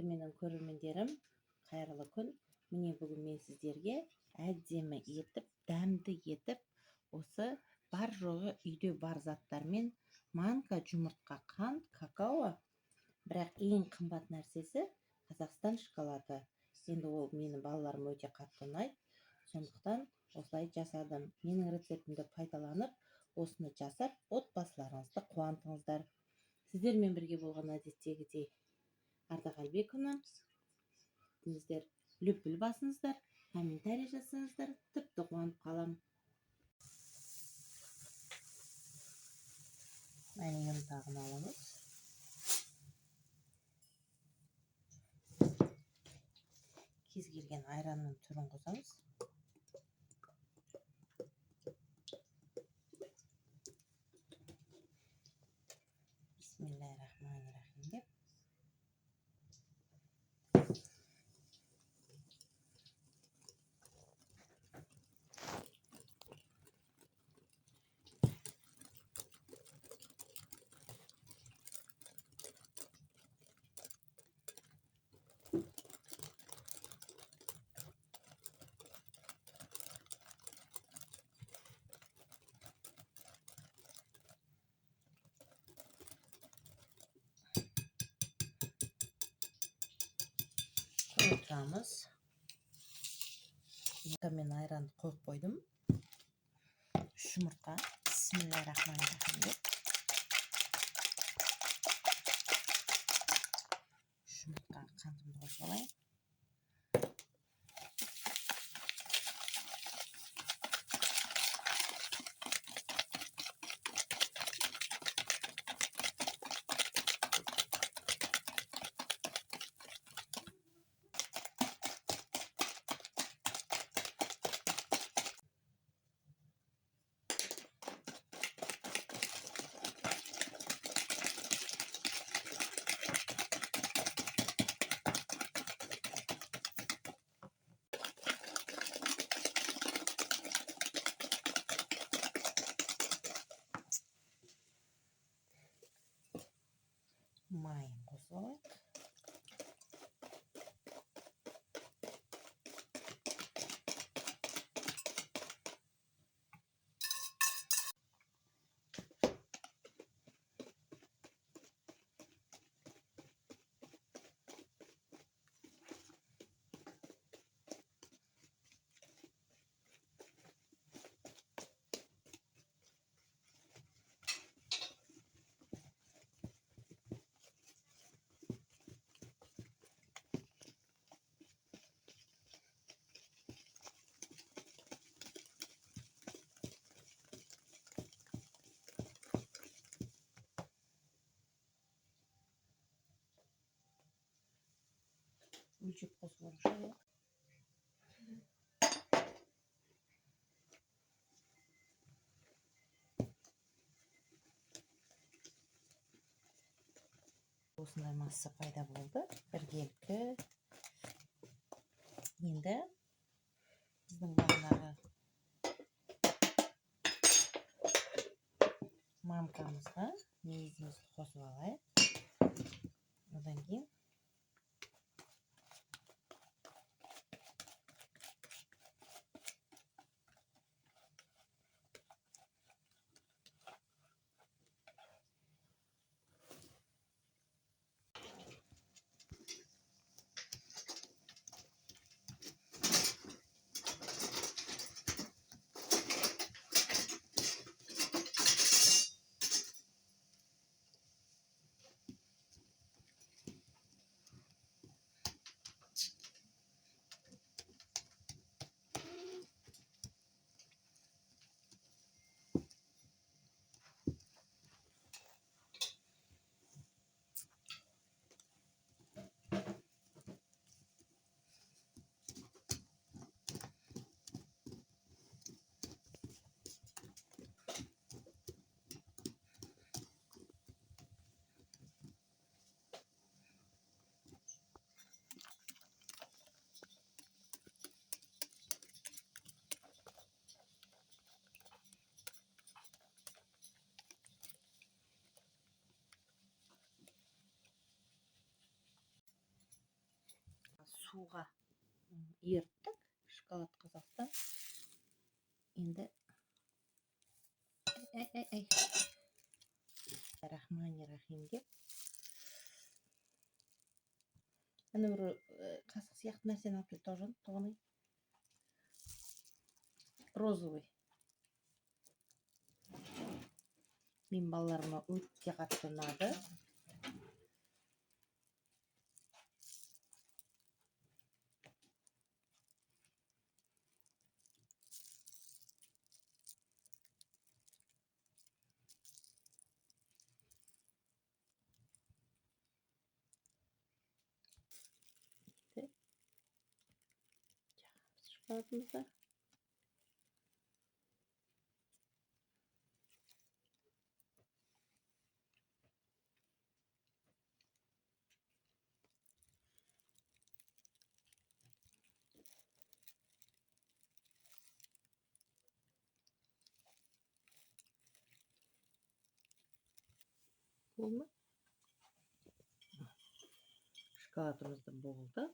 құрметті менің көрермендерім, қайырлы күн. Міне бүгін мен сіздерге әдемі етіп, дәмді етіп, осы бар жоғы үйде бар заттармен манка, жұмыртқа, қант, какао, бірақ ең қымбат нәрсесі Қазақстан шоколады. Енді ол менің балаларым өте қатты ұнайды, сондықтан осылай жасадым. Менің рецептімді пайдаланып, осыны жасап, отбасыларыңызды қуантыңыздар. Сіздермен бірге болған әдеттегідей Ардақ Әлбекова, сіздер лүпіл басыңыздар, комментарий жасаңыздар, тіпті қуанып қалам. Мәне ұнтағын аламыз. Кез келген айранның түрін қосамыз. Бисмиллахиррахманиррахим деп. Отырамыз. Мен айранды қойып қойдым. Жұмыртқа. Бисмиллахиррахманиррахим деп. Жұмыртқа қантымды қосып алайын. Майын қосып алайық. Өлшеп қосып алайық. Осындай масса пайда болды. Біркелкі. Енді біздің бағанағы мамкамызға мейізімізді қосып алайық. Одан кейін суға ерттік. Шоколад Қазақстан. Енді рахмани-рахим деп. Ана бір қасық сияқты нәрсені алып келді тоғжан. Розовый. Мен балаларыма өте қатты ұнады. Шоколадымызды. Болды ма? Шоколадымызды болды.